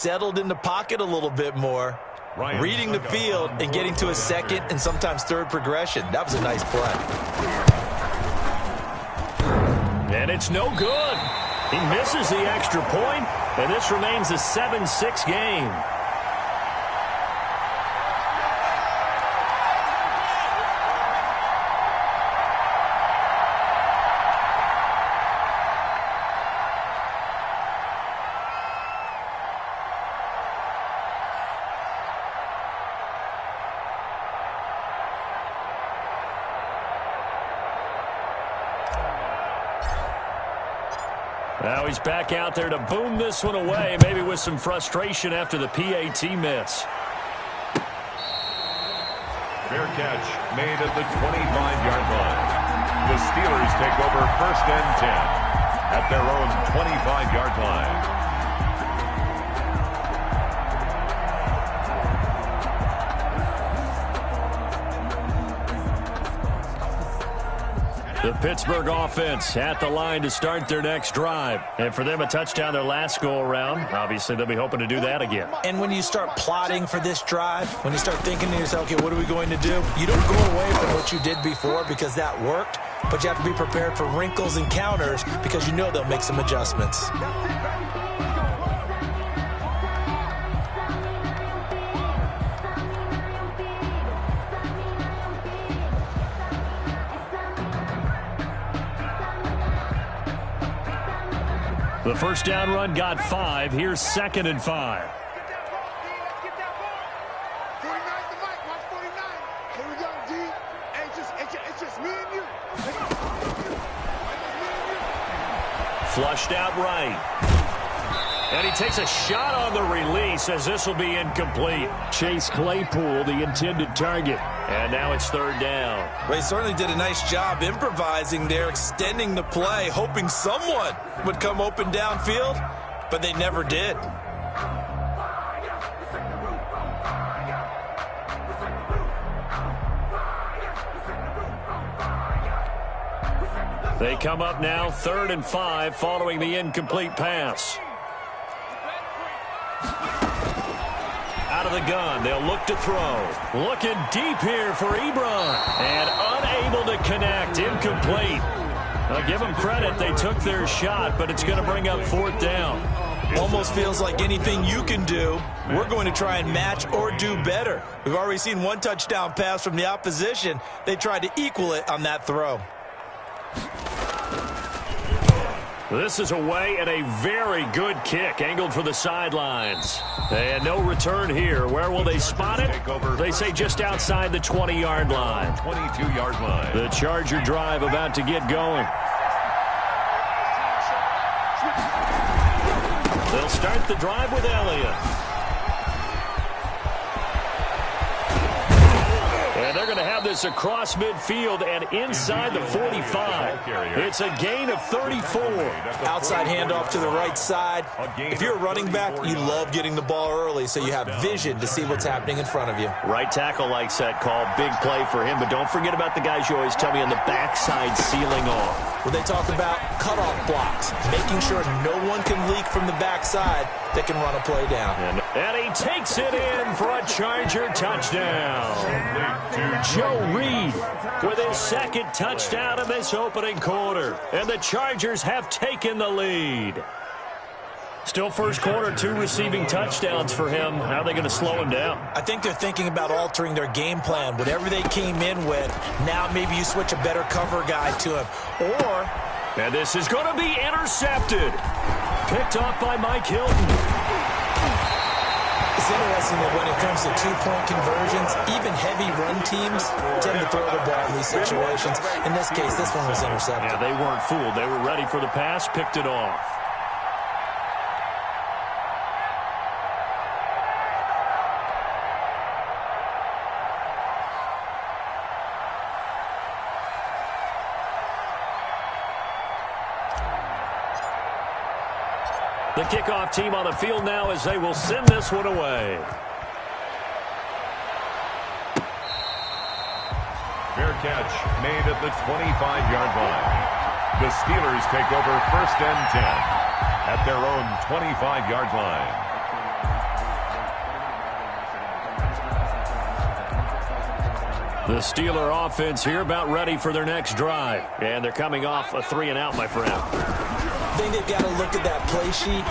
settled in the pocket a little bit more, reading the field and getting to a second and sometimes third progression. That was a nice play. And it's no good. He misses the extra point, and this remains a 7-6 game. Now he's back out there to boom this one away, maybe with some frustration after the PAT miss. Fair catch made at the 25-yard line. The Steelers take over 1st and 10 at their own 25-yard line. The Pittsburgh offense at the line to start their next drive. And for them, a touchdown their last go-around. Obviously, they'll be hoping to do that again. And when you start plotting for this drive, when you start thinking to yourself, okay, what are we going to do? You don't go away from what you did before because that worked, but you have to be prepared for wrinkles and counters because you know they'll make some adjustments. The first down run got 5. Here's 2nd and 5. Flushed out right. And he takes a shot on the release as this will be incomplete. Chase Claypool, the intended target. And now it's 3rd down. Well, he certainly did a nice job improvising there, extending the play, hoping someone would come open downfield, but they never did. They come up now 3rd and 5 following the incomplete pass. Out of the gun, they'll look to throw. Looking deep here for Ebron. And unable to connect, incomplete. I'll give them credit, they took their shot, but it's going to bring up 4th down. Almost feels like anything you can do, we're going to try and match or do better. We've already seen one touchdown pass from the opposition. They tried to equal it on that throw. This is away and a very good kick, angled for the sidelines. And no return here. Where will they spot it? They say just outside the 20-yard line. 22-yard line. The Charger drive about to get going. They'll start the drive with Elliott. And they're going to have this across midfield and inside the 45. It's a gain of 34. Outside handoff to the right side. If you're a running back, you love getting the ball early so you have vision to see what's happening in front of you. Right tackle likes that call. Big play for him. But don't forget about the guys you always tell me on the backside sealing off. Well, they talk about cutoff blocks, making sure no one can leak from the backside that can run a play down. And he takes it in for a Charger touchdown. Joe Reed with his 2nd touchdown in this opening quarter. And the Chargers have taken the lead. Still first quarter, 2 receiving touchdowns for him. How are they going to slow him down? I think they're thinking about altering their game plan. Whatever they came in with, now maybe you switch a better cover guy to him. Or... And this is going to be intercepted. Picked off by Mike Hilton. It's interesting that when it comes to 2-point conversions, even heavy run teams tend to throw the ball in these situations. In this case, this one was intercepted. Yeah, they weren't fooled. They were ready for the pass, picked it off. The kickoff team on the field now as they will send this one away. Fair catch made at the 25-yard line. The Steelers take over 1st and 10 at their own 25-yard line. The Steeler offense here about ready for their next drive. And they're coming off a 3-and-out, my friend. I think they've got to look at that play sheet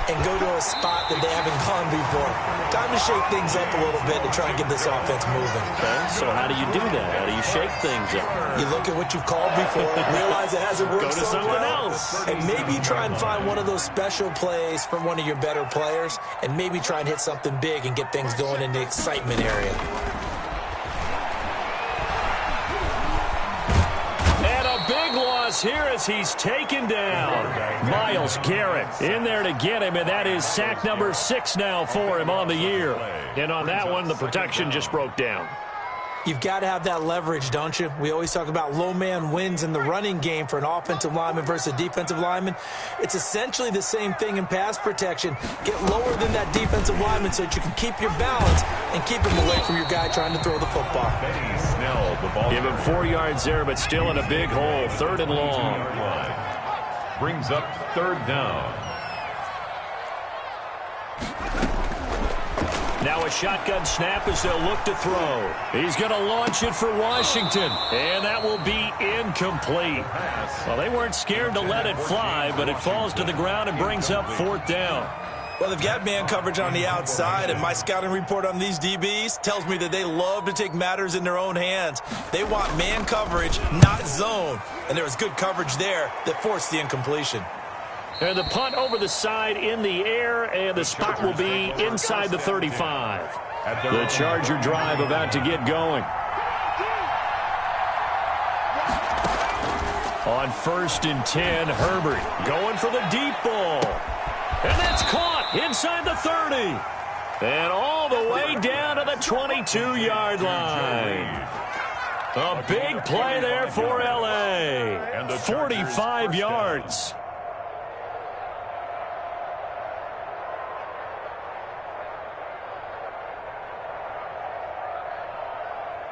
and go to a spot that they haven't gone before. Time to shake things up a little bit to try and get this offense moving. Okay, so how do you do that? How do you shake things up? You look at what you've called before, realize it hasn't worked Go to so something well, else. and maybe try and find one of those special plays from one of your better players, and maybe try and hit something big and get things going in the excitement area. Here as he's taken down. Myles Garrett in there to get him, and that is sack number 6 now for him on the year. And on that one, the protection just broke down. You've got to have that leverage, don't you? We always talk about low man wins in the running game for an offensive lineman versus a defensive lineman. It's essentially the same thing in pass protection. Get lower than that defensive lineman so that you can keep your balance and keep him away from your guy trying to throw the football. Give him 4 yards there, but still in a big hole. 3rd and long. Brings up 3rd down. Now a shotgun snap as they'll look to throw. He's going to launch it for Washington, and that will be incomplete. Well, they weren't scared to let it fly, but it falls to the ground and brings up 4th down. Well, they've got man coverage on the outside, and my scouting report on these DBs tells me that they love to take matters in their own hands. They want man coverage, not zone, and there was good coverage there that forced the incompletion. And the punt over the side in the air, and the spot will be inside the 35. The Charger drive about to get going. On 1st and 10, Herbert going for the deep ball. And that's caught inside the 30. And all the way down to the 22-yard line. A big play there for L.A. 45 yards.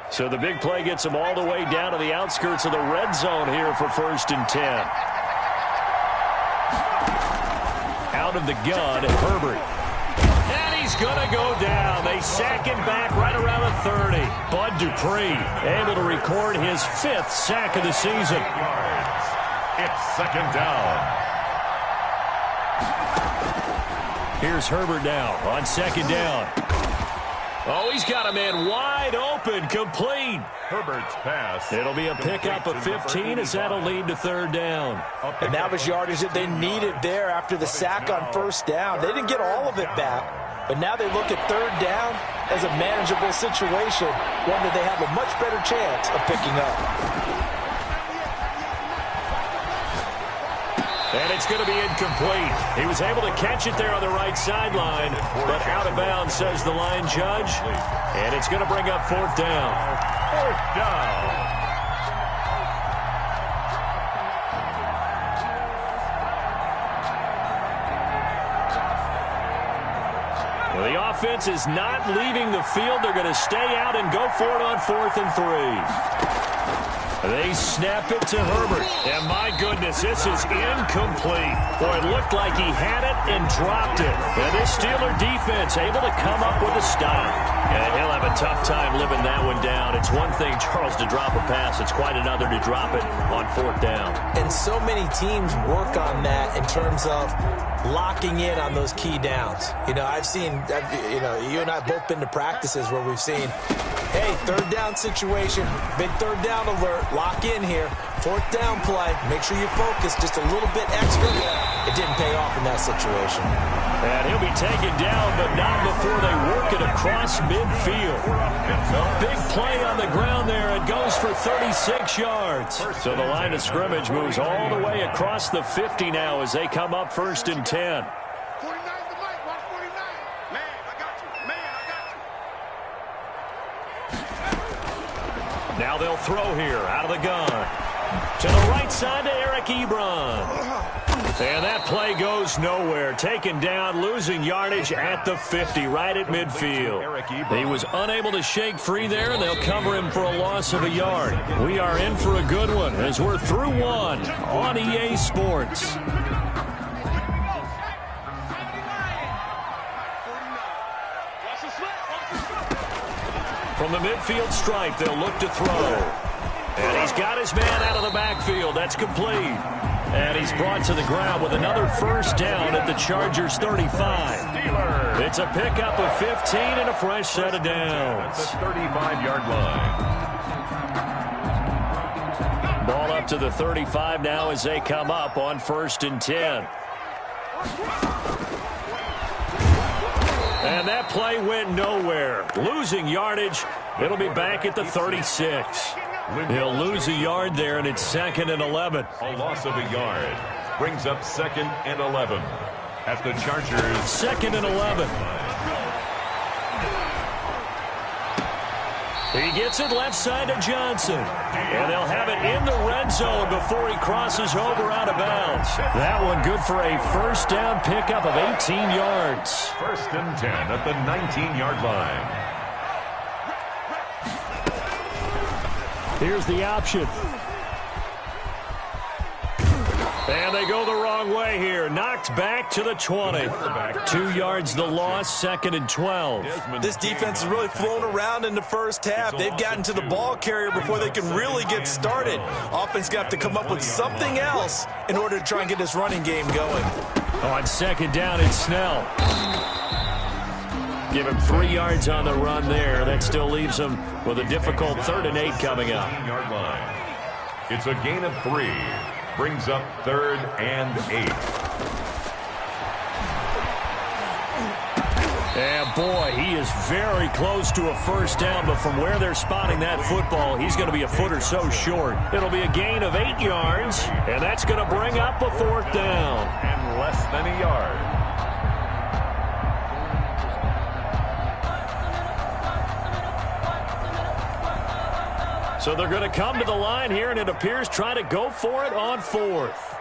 So the big play gets them all the way down to the outskirts of the red zone here for 1st and 10. Out of the gun, Herbert. And he's going to go down. They sack him back right around the 30. Bud Dupree able to record his 5th sack of the season. It's 2nd down. Here's Herbert now on 2nd down. Oh, he's got a man wide open, complete. Herbert's pass. It'll be a pickup of 15 as that'll lead to 3rd down. And that was yardage that they needed there after the sack on 1st down. They didn't get all of it back, but now they look at 3rd down as a manageable situation, one that they have a much better chance of picking up. And it's going to be incomplete. He was able to catch it there on the right sideline, but out of bounds, says the line judge. And it's going to bring up 4th down. 4th down. Well, the offense is not leaving the field. They're going to stay out and go for it on 4th and 3. They snap it to Herbert. And my goodness, this is incomplete. Boy, it looked like he had it and dropped it. And this Steeler defense able to come up with a stop. And he'll have a tough time living that one down. It's one thing, Charles, to drop a pass. It's quite another to drop it on 4th down. And so many teams work on that in terms of locking in on those key downs. You know, you and I have both been to practices where we've seen, hey, 3rd down situation, big 3rd down alert, lock in here, 4th down play, make sure you focus just a little bit extra. It didn't pay off in that situation. And he'll be taken down, but not before they work it across midfield. A big play on the ground there. It goes for 36 yards. So the line of scrimmage moves all the way across the 50 now as they come up 1st and 10. Now they'll throw here out of the gun. To the right side to Eric Ebron. And that play goes nowhere. Taken down, losing yardage at the 50, right at midfield. He was unable to shake free there, and they'll cover him for a loss of a yard. We are in for a good one as we're through one on EA Sports. From the midfield stripe, they'll look to throw. And he's got his man out of the backfield. That's complete. And he's brought to the ground with another first down at the Chargers' 35. It's a pickup of 15 and a fresh set of downs. At the 35-yard line. Ball up to the 35 now as they come up on 1st and 10. And that play went nowhere. Losing yardage. It'll be back at the 36. He'll lose a yard there, and it's 2nd and 11. A loss of a yard brings up 2nd and 11 at the Chargers. 2nd and 11. He gets it left side to Johnson. And they'll have it in the red zone before he crosses over out of bounds. That one good for a first down pickup of 18 yards. 1st and 10 at the 19-yard line. Here's the option. And they go the wrong way here. Knocked back to the 20. 2 yards the loss, 2nd and 12. This defense is really flown around in the first half. They've gotten to the ball carrier before they can really get started. Offense got to come up with something else in order to try and get this running game going. On 2nd down, it's Snell. Give him 3 yards on the run there. That still leaves him with a difficult 3rd and 8 coming up. Yard line. It's a gain of 3. Brings up 3rd and 8. And boy, he is very close to a first down, but from where they're spotting that football, he's going to be a foot or so short. It'll be a gain of 8 yards, and that's going to bring up a 4th down. And less than a yard. So they're going to come to the line here, and it appears try to go for it on 4th.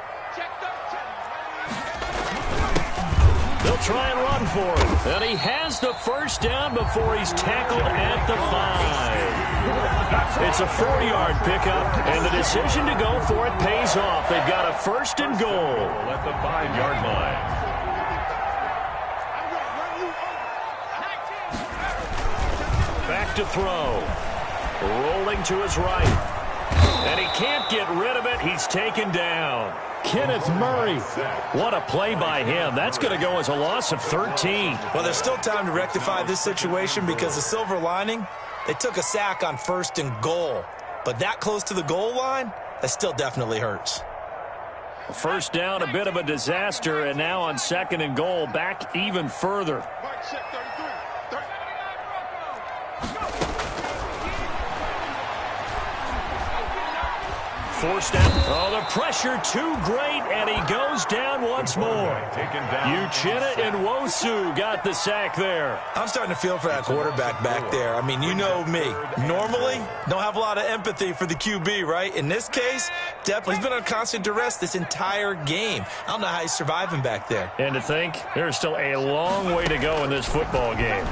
They'll try and run for it. And he has the first down before he's tackled at the 5. It's a 4-yard pickup, and the decision to go for it pays off. They've got a 1st and goal. At the 5-yard line. Back to throw. Rolling to his right. And he can't get rid of it. He's taken down. Kenneth Murray. What a play by him. That's going to go as a loss of 13. Well, there's still time to rectify this situation because the silver lining, they took a sack on 1st and goal. But that close to the goal line, that still definitely hurts. First down, a bit of a disaster, and now on 2nd and goal, back even further. Forced down. Oh, the pressure too great, and he goes down once more. Uchenna and Nwosu got the sack there. I'm starting to feel for that quarterback back there. I mean, you know me. Normally, don't have a lot of empathy for the QB, right? In this case, definitely, he's been on constant duress this entire game. I don't know how he's surviving back there. And to think, there's still a long way to go in this football game.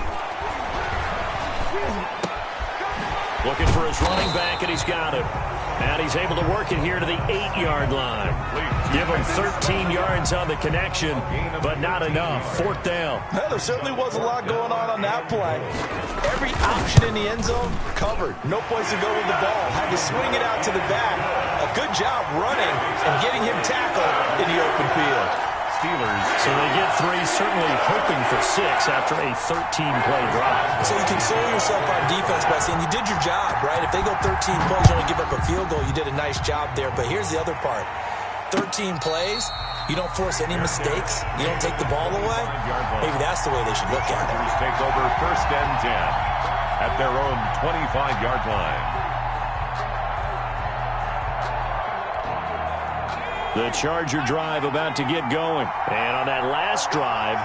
Looking for his running back, and he's got it. And he's able to work it here to the 8-yard line. Give him 13 yards on the connection, but not enough. 4th down. Well, there certainly was a lot going on that play. Every option in the end zone covered. No place to go with the ball. Had to swing it out to the back. A good job running and getting him tackled in the open field. So they get 3, certainly hoping for 6 after a 13-play drive. So you console yourself on defense by saying you did your job, right? If they go 13 plays, you only give up a field goal, you did a nice job there. But here's the other part. 13 plays, you don't force any mistakes, you don't take the ball away. Maybe that's the way they should look at it. Take over 1st and 10 at their own 25-yard line. The Charger drive about to get going. And on that last drive,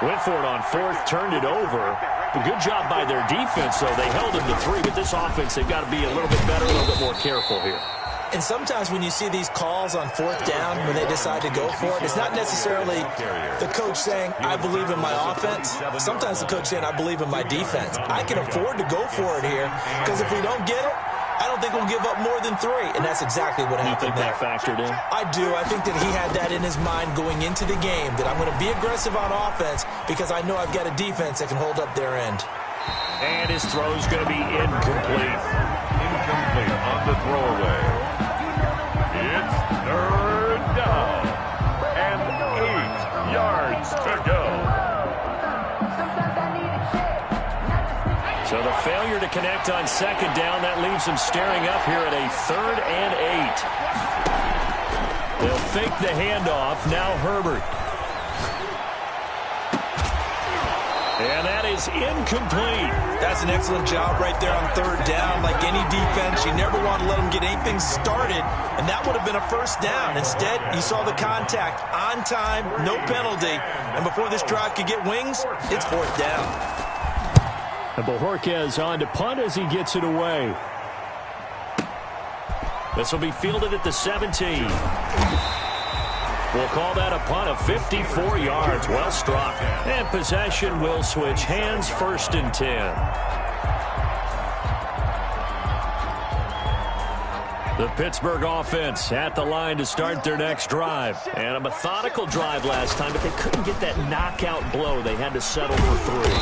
went for it on 4th, turned it over. A good job by their defense, though. They held them to 3, but this offense, they've got to be a little bit better, a little bit more careful here. And sometimes when you see these calls on 4th down, when they decide to go for it, it's not necessarily the coach saying, I believe in my offense. Sometimes the coach saying, I believe in my defense. I can afford to go for it here, because if we don't get it, I don't think we'll give up more than 3, and that's exactly what happened there. You think that factored in? I do. I think that he had that in his mind going into the game, that I'm going to be aggressive on offense because I know I've got a defense that can hold up their end. And his throw's going to be incomplete. Incomplete on the throwaway. It's third down. And 8 yards to go. So the failure to connect on second down, that leaves them staring up here at a 3rd and 8. They'll fake the handoff. Now Herbert. And that is incomplete. That's an excellent job right there on 3rd down. Like any defense, you never want to let them get anything started, and that would have been a 1st down. Instead, you saw the contact on time, no penalty, and before this drive could get wings, it's 4th down. And Bojorquez on to punt as he gets it away. This will be fielded at the 17. We'll call that a punt of 54 yards. Well struck. And possession will switch hands, 1st and 10. The Pittsburgh offense at the line to start their next drive. And a methodical drive last time, but they couldn't get that knockout blow. They had to settle for 3.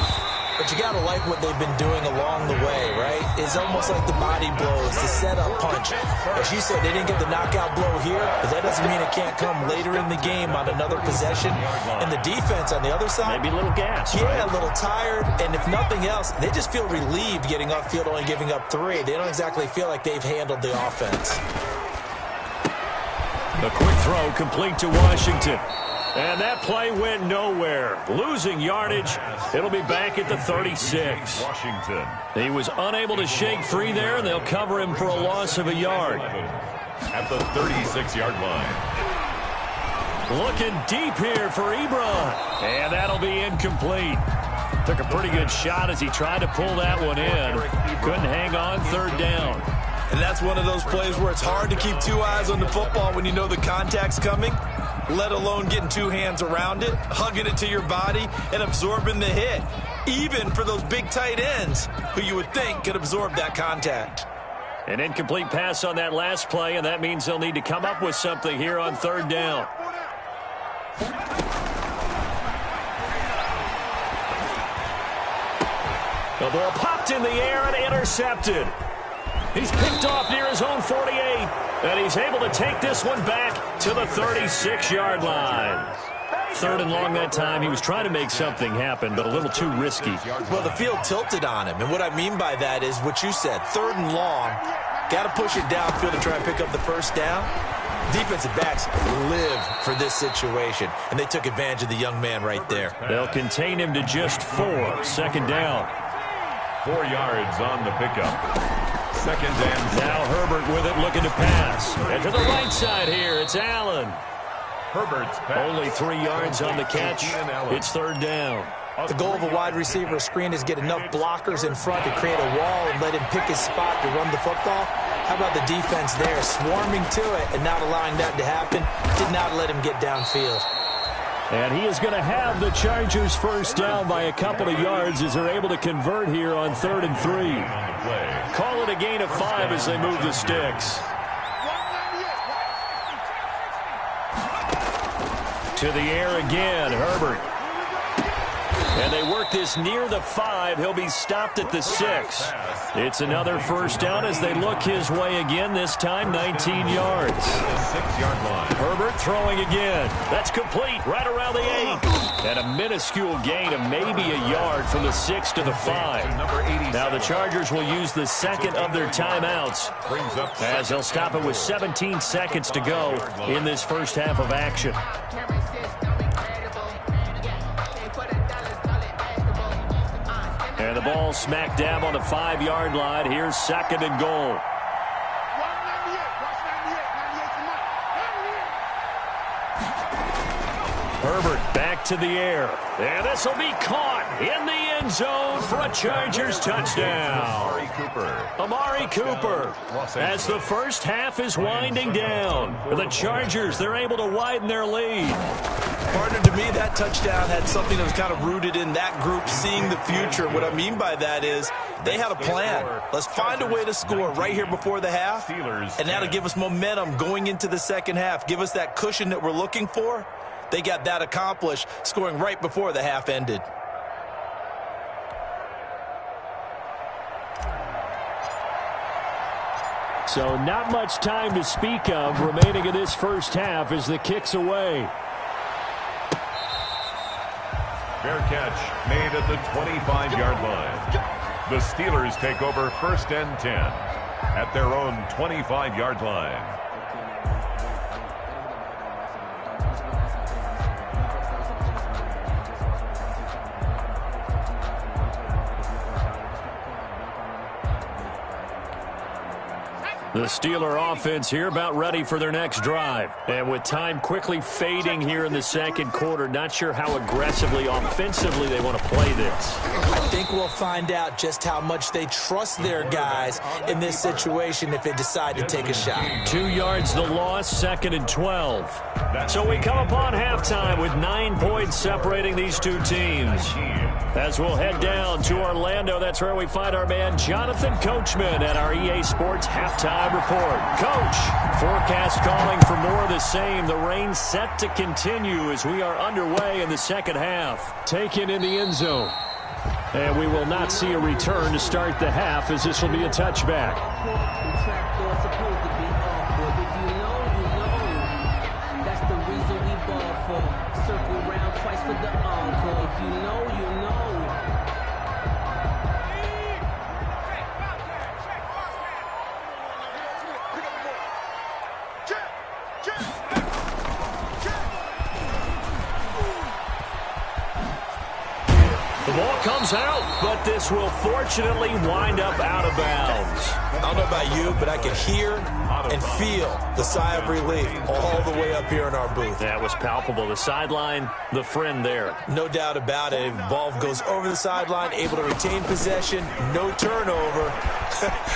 But you got to like what they've been doing along the way, right? It's almost like the body blows, the setup punch. As you said, they didn't get the knockout blow here, but that doesn't mean it can't come later in the game on another possession. And the defense on the other side, maybe a little gas. Yeah, right? A little tired. And if nothing else, they just feel relieved getting upfield, only giving up 3. They don't exactly feel like they've handled the offense. A quick throw complete to Washington. And that play went nowhere. Losing yardage. It'll be back at the 36. Washington. He was unable to shake free there, and they'll cover him for a loss of a yard. At the 36-yard line. Looking deep here for Ebron. And that'll be incomplete. Took a pretty good shot as he tried to pull that one in. Couldn't hang on, 3rd down. And that's one of those plays where it's hard to keep 2 eyes on the football when you know the contact's coming, let alone getting 2 hands around it, hugging it to your body, and absorbing the hit, even for those big tight ends who you would think could absorb that contact. An incomplete pass on that last play, and that means they'll need to come up with something here on 3rd down. The ball popped in the air and intercepted. He's picked off near his own 48, and he's able to take this one back to the 36-yard line. 3rd and long that time. He was trying to make something happen, but a little too risky. Well, the field tilted on him, and what I mean by that is what you said, 3rd and long, got to push it downfield to try and pick up the 1st down. Defensive backs live for this situation, and they took advantage of the young man right there. They'll contain him to just 4. 2nd down. 4 yards on the pickup. 2nd and 10. Now Herbert with it, looking to pass. And to the right side here, it's Allen. Herbert's pass. Only 3 yards on the catch. It's 3rd down. The goal of a wide receiver screen is get enough blockers in front to create a wall and let him pick his spot to run the football. How about the defense there, swarming to it and not allowing that to happen? Did not let him get downfield. And he is going to have the Chargers 1st down by a couple of yards as they're able to convert here on 3rd and 3. Call it a gain of 5 as they move the sticks. To the air again, Herbert. And they work this near the 5. He'll be stopped at the 6. It's another 1st down as they look his way again, this time 19 yards. 6-yard line. Herbert throwing again. That's complete right around the 8. And a minuscule gain of maybe a yard from the 6 to the 5. Now the Chargers will use the 2nd of their timeouts as they'll stop it with 17 seconds to go in this first half of action. And the ball smack dab on the 5-yard line. Here's 2nd and goal. Herbert back to the air. And this will be caught in the end zone for a Chargers touchdown. Amari Cooper. As the first half is winding down, the Chargers, they're able to widen their lead. Partner, to me, that touchdown had something that was kind of rooted in that group seeing the future. What I mean by that is they had a plan. Let's find a way to score right here before the half, and that'll give us momentum going into the second half, give us that cushion that we're looking for. They got that accomplished, scoring right before the half ended. So not much time to speak of remaining in this first half as the kick's away. Fair catch made at the 25-yard line. The Steelers take over 1st and 10 at their own 25-yard line. The Steeler offense here about ready for their next drive. And with time quickly fading here in the second quarter, not sure how aggressively, offensively they want to play this. I think we'll find out just how much they trust their guys in this situation if they decide to take a shot. 2 yards the loss, 2nd and 12. So we come upon halftime with 9 points separating these two teams. As we'll head down to Orlando, that's where we find our man Jonathan Coachman at our EA Sports Halftime Report. Coach, forecast calling for more of the same. The rain set to continue as we are underway in the second half. Taken in the end zone. And we will not see a return to start the half as this will be a touchback. The ball comes out, but this will fortunately wind up out of bounds. I don't know about you, but I can hear and feel the sigh of relief all the way up here in our booth. That was palpable. The sideline, the friend there. No doubt about it. If the ball goes over the sideline, able to retain possession, no turnover.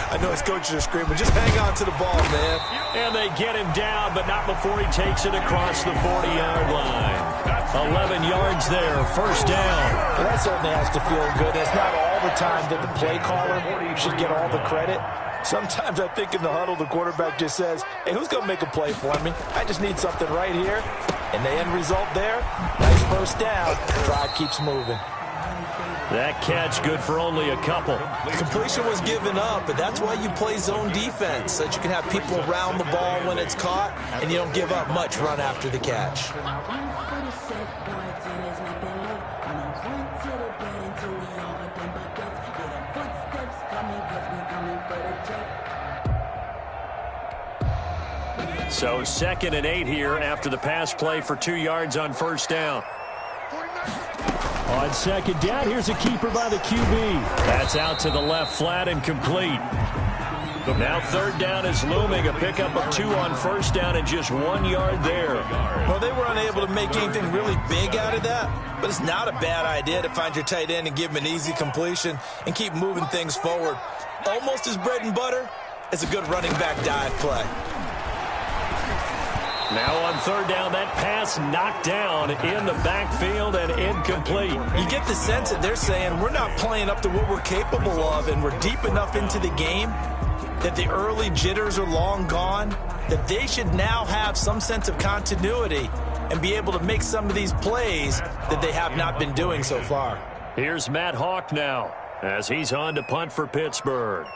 I know his coaches are screaming, just hang on to the ball, man. And they get him down, but not before he takes it across the 40-yard line. 11 yards there, 1st down. Well, that certainly has to feel good. That's not all the time that the play caller should get all the credit. Sometimes I think in the huddle, the quarterback just says, hey, who's going to make a play for me? I just need something right here. And the end result there, nice 1st down. Drive keeps moving. That catch good for only a couple. Completion was given up, but that's why you play zone defense, so that you can have people around the ball when it's caught, and you don't give up much run after the catch. So 2nd and 8 here after the pass play for 2 yards on 1st down. On 2nd down, here's a keeper by the QB. That's out to the left flat and complete. Now 3rd down is looming, a pickup of 2 on 1st down and just 1 yard there. Well, they were unable to make anything really big out of that, but it's not a bad idea to find your tight end and give him an easy completion and keep moving things forward. Almost as bread and butter as a good running back dive play. Now on 3rd down, that pass knocked down in the backfield and incomplete. You get the sense that they're saying we're not playing up to what we're capable of, and we're deep enough into the game that the early jitters are long gone, that they should now have some sense of continuity and be able to make some of these plays that they have not been doing so far. Here's Matt Hawk now as he's on to punt for Pittsburgh.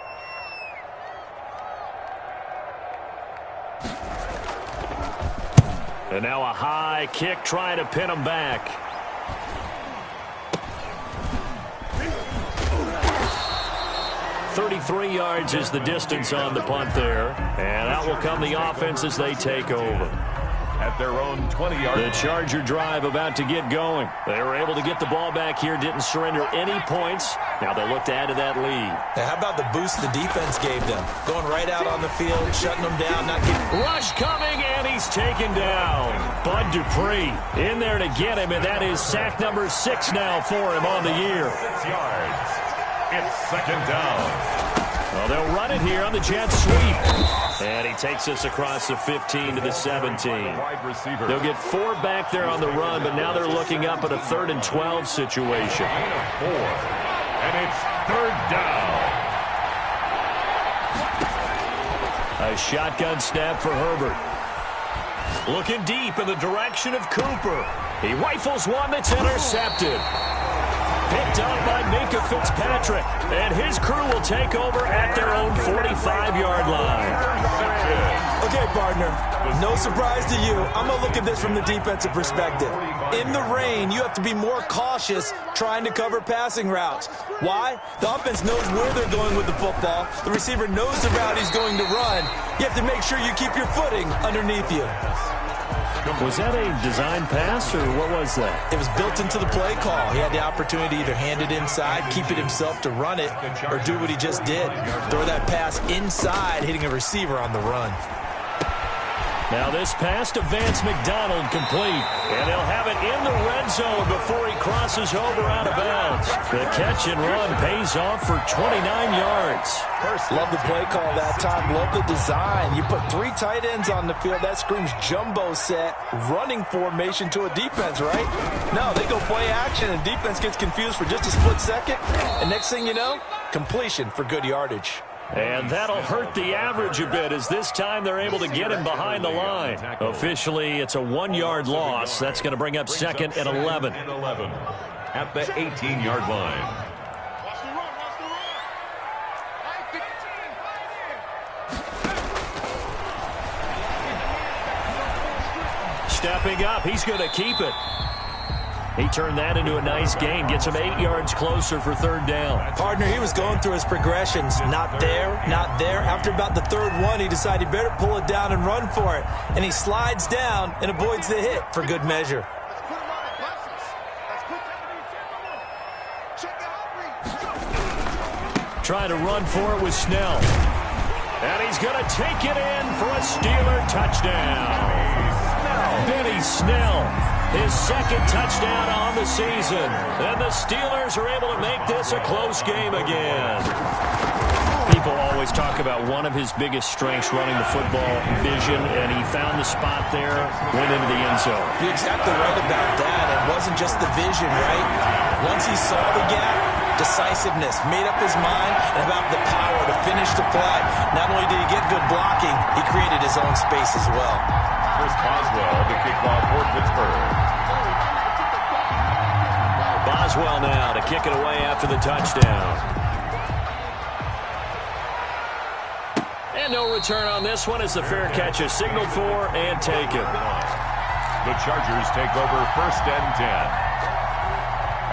And now a high kick trying to pin him back. .33 yards is the distance on the punt there. And out will come the offense as they take over. At their own 20-yard line. The Charger drive about to get going. They were able to get the ball back here, didn't surrender any points. Now they'll look to add to that lead. Now, how about the boost the defense gave them? Going right out on the field, shutting them down, not getting... Rush coming, and he's taken down. Bud Dupree in there to get him, and that is sack number 6 now for him on the year. 6 yards. It's 2nd down. Well, they'll run it here on the jet sweep. And he takes us across the 15 to the 17. They'll get 4 back there on the run, but now they're looking up at a 3rd and 12 situation. 4. And it's 3rd down. A shotgun snap for Herbert. Looking deep in the direction of Cooper. He rifles one that's intercepted. Picked up by Minkah Fitzpatrick. Patrick, and his crew will take over at their own 45-yard line. Okay, partner, no surprise to you. I'm going to look at this from the defensive perspective. In the rain, you have to be more cautious trying to cover passing routes. Why? The offense knows where they're going with the football. The receiver knows the route he's going to run. You have to make sure you keep your footing underneath you. Was that a design pass, or what was that? It was built into the play call. He had the opportunity to either hand it inside, keep it himself to run it, or do what he just did. Throw that pass inside, hitting a receiver on the run. Now this pass to Vance McDonald complete. And he'll have it in the red zone before he crosses over out of bounds. The catch and run pays off for 29 yards. Love the play call that time. Love the design. You put 3 tight ends on the field. That screams jumbo set, running formation to a defense, right? No, they go play action, and defense gets confused for just a split second. And next thing you know, completion for good yardage. And that'll hurt the average a bit, as this time they're able to get him behind the line. Officially, it's a 1-yard loss. That's going to bring up 2nd and 11. At the 18-yard line. Stepping up, he's going to keep it. He turned that into a nice gain, gets him 8 yards closer for 3rd down. Partner, he was going through his progressions. Not there, not there. After about the 3rd one, he decided he better pull it down and run for it. And he slides down and avoids the hit for good measure. Trying to run for it with Snell. And he's going to take it in for a Steeler touchdown. Benny Snell, his 2nd touchdown on the season. And the Steelers are able to make this a close game again. People always talk about one of his biggest strengths, running the football, vision, and he found the spot there, went into the end zone. You're exactly right about that. It wasn't just the vision, right? Once he saw the gap, decisiveness, made up his mind, and about the power to finish the play. Not only did he get good blocking, he created his own space as well. Chris Boswell, the kickoff for Pittsburgh. Boswell now to kick it away after the touchdown. And no return on this one as the fair catch is signaled for and taken. The Chargers take over 1st and 10.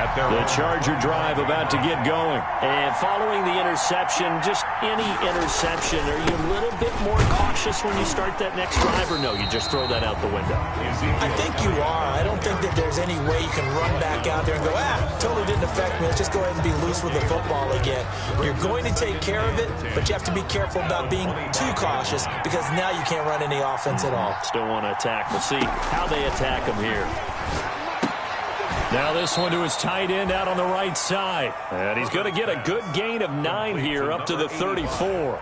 The Charger drive about to get going. And following the interception, just any interception, are you a little bit more cautious when you start that next drive, or no, you just throw that out the window? I think you are. I don't think that there's any way you can run back out there and go, totally didn't affect me. Let's just go ahead and be loose with the football again. You're going to take care of it, but you have to be careful about being too cautious, because now you can't run any offense at all. Still want to attack. We'll see how they attack him here. Now this one to his tight end out on the right side. And he's going to get a good gain of 9 here up to the 34.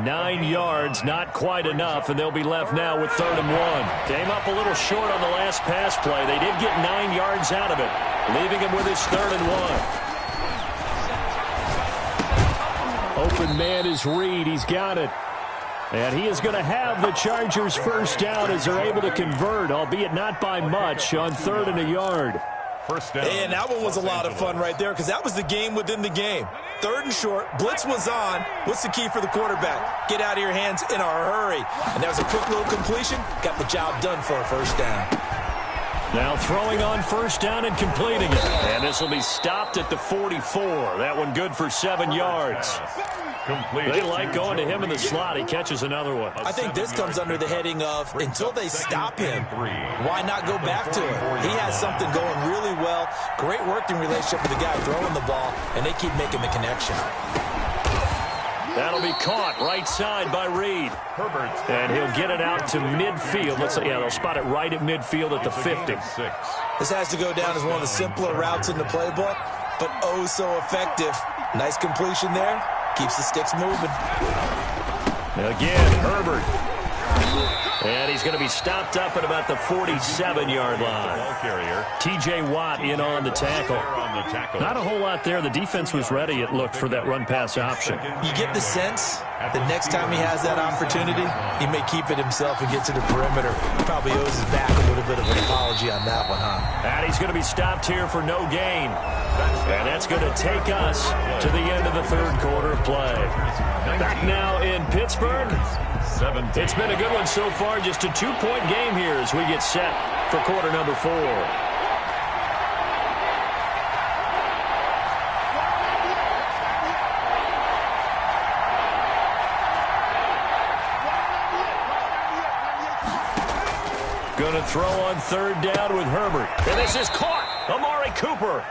9 yards, not quite enough, and they'll be left now with 3rd and 1. Came up a little short on the last pass play. They did get 9 yards out of it, leaving him with his 3rd and 1. Open man is Reed. He's got it. And he is going to have the Chargers 1st down as they're able to convert, albeit not by much, on 3rd and a yard. 1st down. And that one was a lot of fun right there, because that was the game within the game. 3rd and short, blitz was on. What's the key for the quarterback? Get out of your hands in a hurry. And that was a quick little completion. Got the job done for a 1st down. Now throwing on 1st down and completing it. And this will be stopped at the 44. That one good for 7 yards. They like going to him in the slot. He catches another one. I think this comes under the heading of, until they stop him, why not go back to it? He has something going really well. Great working relationship with the guy throwing the ball, and they keep making the connection. That'll be caught right side by Reed. And he'll get it out to midfield. They'll spot it right at midfield at the 50. This has to go down as one of the simpler routes in the playbook, but oh so effective. Nice completion there. Keeps the sticks moving. Again, Herbert. And he's going to be stopped up at about the 47-yard line. T.J. Watt in on the tackle. Not a whole lot there. The defense was ready, it looked, for that run-pass option. You get the sense that next time he has that opportunity, he may keep it himself and get to the perimeter. He probably owes his back a little bit of an apology on that one, huh? And he's going to be stopped here for no gain. And that's going to take us to the end of the third quarter of play. Back now in Pittsburgh. It's been a good one so far. Just a 2-point game here as we get set for quarter number 4. Going to throw on third down with Herbert. And this is caught. Amari Cooper.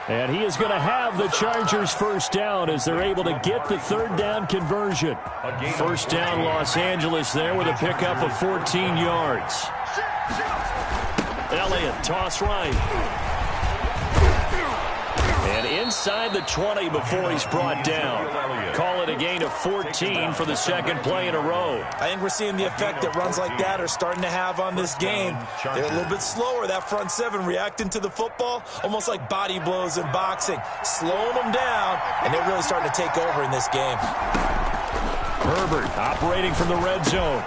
And he is going to have the Chargers first down as they're able to get the third down conversion. First down Los Angeles there with a pickup of 14 yards. Elliott, toss right. And inside the 20 before he's brought down. Call it a gain of 14 for the second play in a row. I think we're seeing the effect that runs like that are starting to have on this game. They're a little bit slower, that front seven, reacting to the football, almost like body blows in boxing, slowing them down, and they're really starting to take over in this game. Herbert operating from the red zone.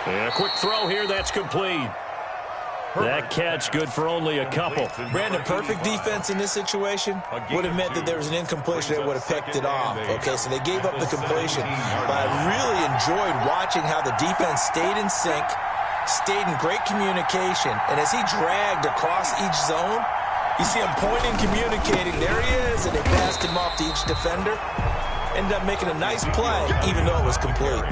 And a quick throw here, that's complete. That catch good for only a couple. Brandon, perfect defense in this situation would have meant that there was an incompletion that would have picked it off. Okay, so they gave up the completion. But I really enjoyed watching how the defense stayed in sync, stayed in great communication, and as he dragged across each zone, you see him pointing, communicating. There he is, and they passed him off to each defender. Ended up making a nice play, even though it was complete.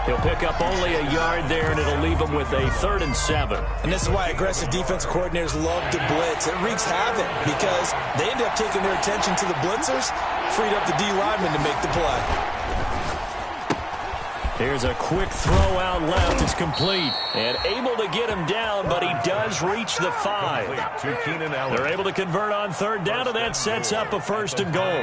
He'll pick up only a yard there, and it'll leave him with a 3rd and 7. And this is why aggressive defense coordinators love to blitz. It wreaks havoc because they end up taking their attention to the blitzers, freed up the D lineman to make the play. Here's a quick throw out left. It's complete. And able to get him down, but he does reach the 5. They're able to convert on third down, and that sets up a 1st and goal.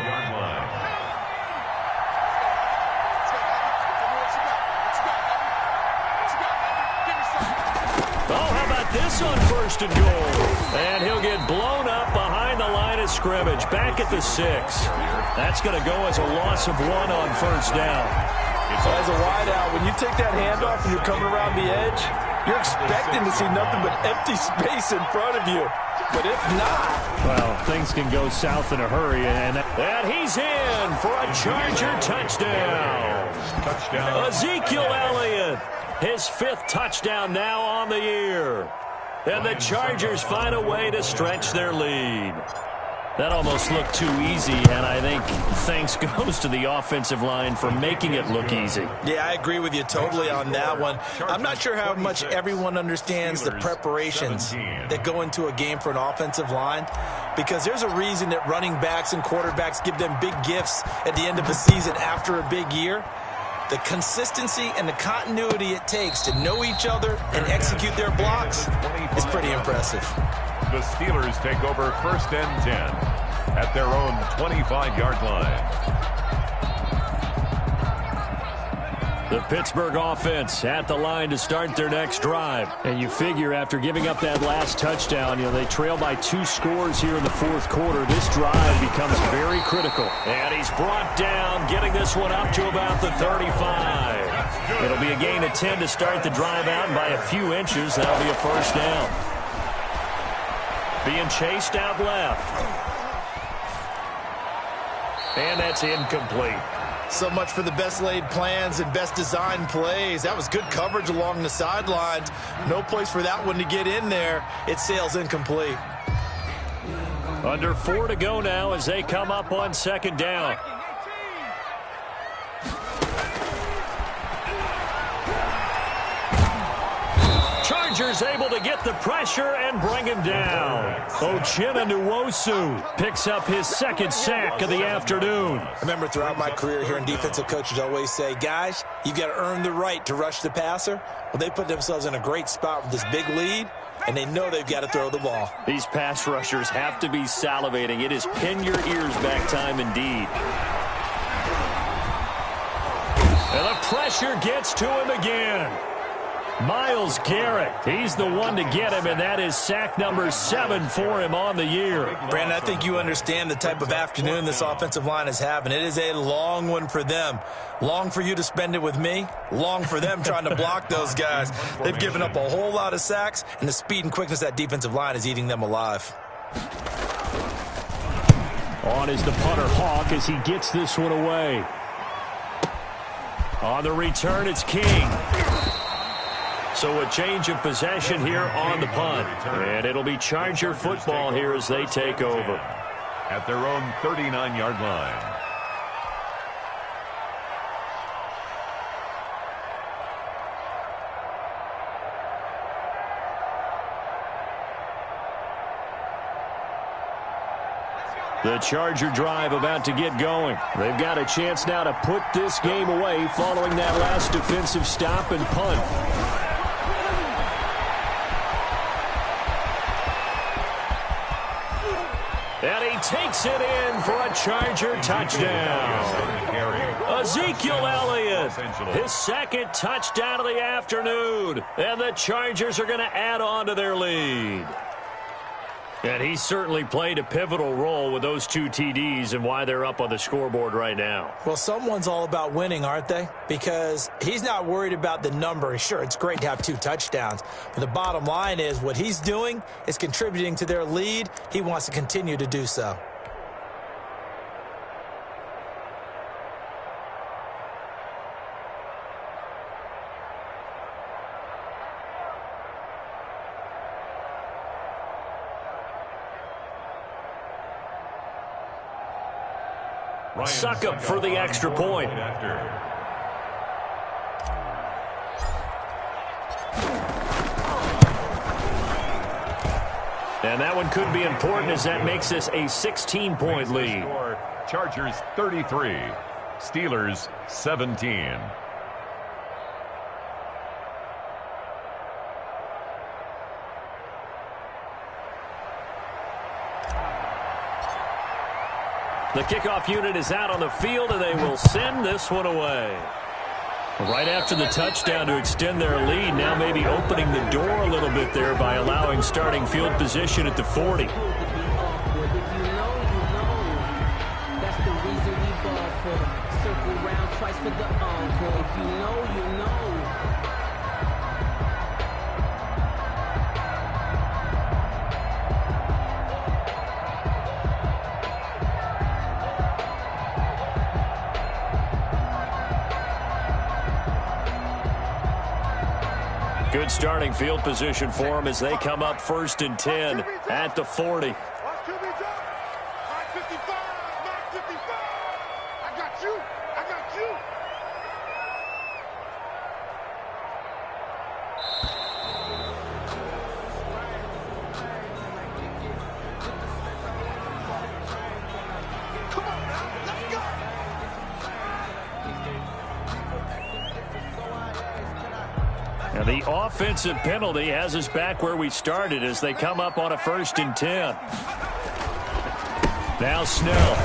This on 1st and goal. And he'll get blown up behind the line of scrimmage. Back at the 6. That's going to go as a loss of 1 on 1st down. So as a wideout, when you take that handoff and you're coming around the edge, you're expecting to see nothing but empty space in front of you. But if not... well, things can go south in a hurry. And he's in for a Charger touchdown. Ezekiel Elliott. His 5th touchdown now on the year. And the Chargers find a way to stretch their lead. That almost looked too easy, and I think thanks goes to the offensive line for making it look easy. Yeah, I agree with you totally on that one. I'm not sure how much everyone understands the preparations that go into a game for an offensive line, because there's a reason that running backs and quarterbacks give them big gifts at the end of a season after a big year. The consistency and the continuity it takes to know each other and execute their blocks is pretty impressive. The Steelers take over 1st and 10 at their own 25-yard line. The Pittsburgh offense at the line to start their next drive. And you figure after giving up that last touchdown, they trail by 2 scores here in the 4th quarter. This drive becomes very critical. And he's brought down, getting this one up to about the 35. It'll be a gain of 10 to start the drive out, and by a few inches, that'll be a 1st down. Being chased out left. And that's incomplete. So much for the best laid plans and best designed plays. That was good coverage along the sidelines. No place for that one to get in there. It sails incomplete. Under 4 to go now as they come up on 2nd down. Chargers able to get the pressure and bring him down. Uchenna Nwosu picks up his 2nd sack of the afternoon. I remember throughout my career hearing defensive coaches always say, guys, you got to earn the right to rush the passer. Well, they put themselves in a great spot with this big lead, and they know they've got to throw the ball. These pass rushers have to be salivating. It is pin your ears back time indeed. And the pressure gets to him again. Myles Garrett, he's the one to get him, and that is sack number 7 for him on the year. Brandon, I think you understand the type of afternoon this offensive line is having. It is a long one for them. Long for you to spend it with me. Long for them trying to block those guys. They've given up a whole lot of sacks, and the speed and quickness of that defensive line is eating them alive. On is the punter, Hawk, as he gets this one away. On the return, it's King. So a change of possession here on the punt. And it'll be Charger football here as they take over. At their own 39-yard line. The Charger drive about to get going. They've got a chance now to put this game away following that last defensive stop and punt. And he takes it in for a Charger touchdown. Ezekiel Elliott, his second touchdown of the afternoon. And the Chargers are going to add on to their lead. And he certainly played a pivotal role with those 2 TDs and why they're up on the scoreboard right now. Well, someone's all about winning, aren't they? Because he's not worried about the number. Sure, it's great to have 2 touchdowns. But the bottom line is what he's doing is contributing to their lead. He wants to continue to do so. Suck up for the extra point. And that one could be important as that makes this a 16-point lead. Chargers 33, Steelers 17. The kickoff unit is out on the field, and they will send this one away. Right after the touchdown to extend their lead, now maybe opening the door a little bit there by allowing starting field position at the 40. Good starting field position for them as they come up 1st and 10 at the 40. And the offensive penalty has us back where we started as they come up on a 1st and 10. Now Snell.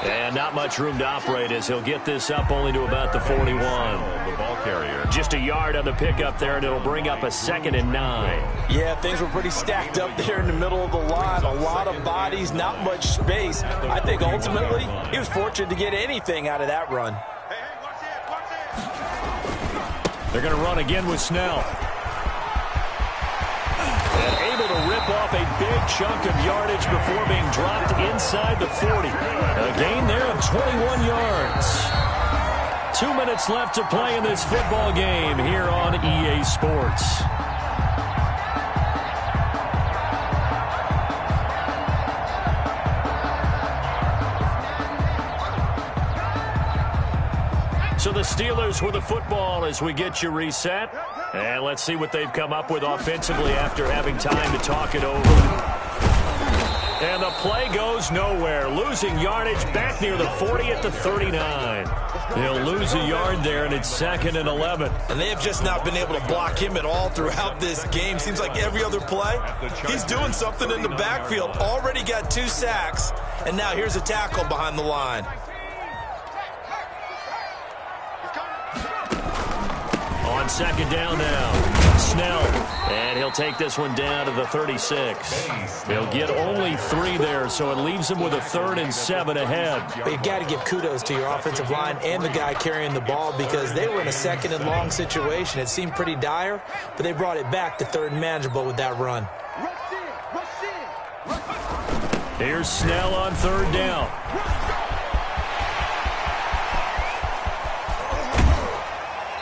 And not much room to operate as he'll get this up only to about the 41. The ball carrier. Just a yard on the pickup there, and it'll bring up a 2nd and 9. Yeah, things were pretty stacked up there in the middle of the line. A lot of bodies, not much space. I think ultimately he was fortunate to get anything out of that run. They're going to run again with Snell. And able to rip off a big chunk of yardage before being dropped inside the 40. A gain there of 21 yards. 2 minutes left to play in this football game here on EA Sports. So the Steelers with the football as we get you reset. And let's see what they've come up with offensively after having time to talk it over. And the play goes nowhere. Losing yardage back near the 40 at the 39. They'll lose a yard there, and it's 2nd and 11. And they have just not been able to block him at all throughout this game. Seems like every other play, he's doing something in the backfield. Already got 2 sacks, and now here's a tackle behind the line. On 2nd down now. Snell. And he'll take this one down to the 36. He'll get only 3 there, so it leaves him with a 3rd and 7 ahead. But you got to give kudos to your offensive line and the guy carrying the ball because they were in a 2nd and long situation. It seemed pretty dire, but they brought it back to 3rd and manageable with that run. Here's Snell on 3rd down.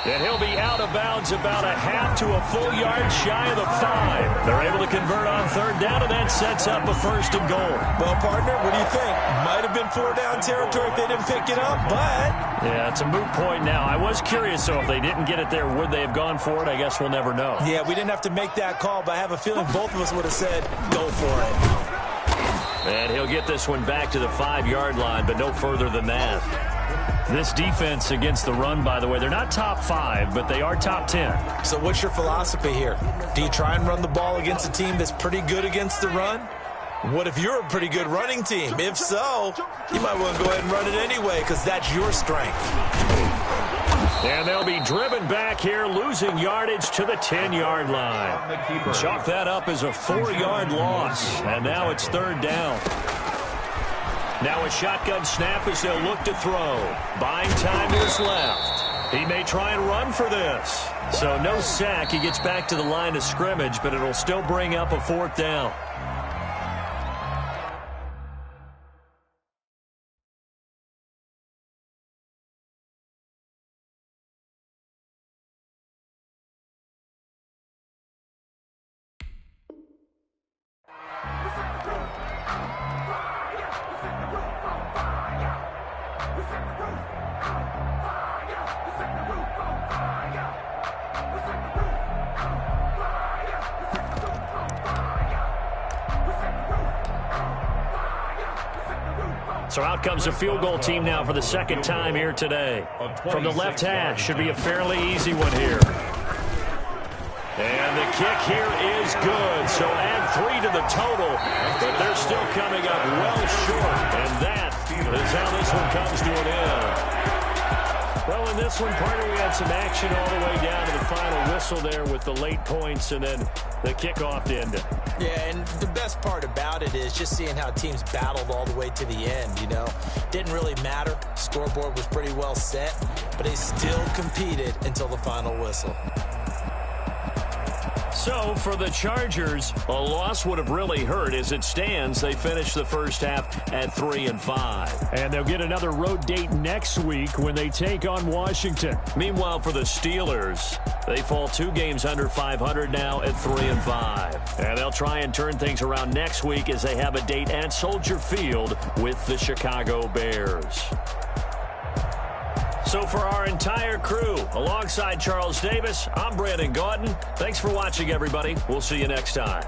And he'll be out of bounds about a half to a full yard shy of the 5. They're able to convert on 3rd down, and that sets up a 1st and goal. Well, partner, what do you think? Might have been 4-down territory if they didn't pick it up, but... Yeah, it's a moot point now. I was curious, though, if they didn't get it there, would they have gone for it? I guess we'll never know. Yeah, we didn't have to make that call, but I have a feeling both of us would have said, go for it. And he'll get this one back to the 5-yard line, but no further than that. This defense against the run, by the way, they're not top 5, but they are top 10. So what's your philosophy here? Do you try and run the ball against a team that's pretty good against the run? What if you're a pretty good running team? If so, you might want to go ahead and run it anyway because that's your strength. And they'll be driven back here, losing yardage to the 10-yard line. Chalk that up as a 4-yard loss, and now it's 3rd down. Now a shotgun snap as they'll look to throw. Buying time is left. He may try and run for this. So no sack. He gets back to the line of scrimmage, but it'll still bring up a 4th down. So out comes a field goal team now for the 2nd time here today. From the left hash, should be a fairly easy one here. And the kick here is good. So add 3 to the total, but they're still coming up well short. And that is how this one comes to an end. Well, in this one, partner, we had some action all the way down to the final whistle there with the late points and then the kickoff to end it. Yeah, and the best part about it is just seeing how teams battled all the way to the end, you know. Didn't really matter. Scoreboard was pretty well set, but they still competed until the final whistle. So, for the Chargers, a loss would have really hurt. As it stands, they finished the first half at 3-5. And they'll get another road date next week when they take on Washington. Meanwhile, for the Steelers, they fall 2 games under 500 now at 3-5. And they'll try and turn things around next week as they have a date at Soldier Field with the Chicago Bears. So for our entire crew, alongside Charles Davis, I'm Brandon Gaudin. Thanks for watching, everybody. We'll see you next time.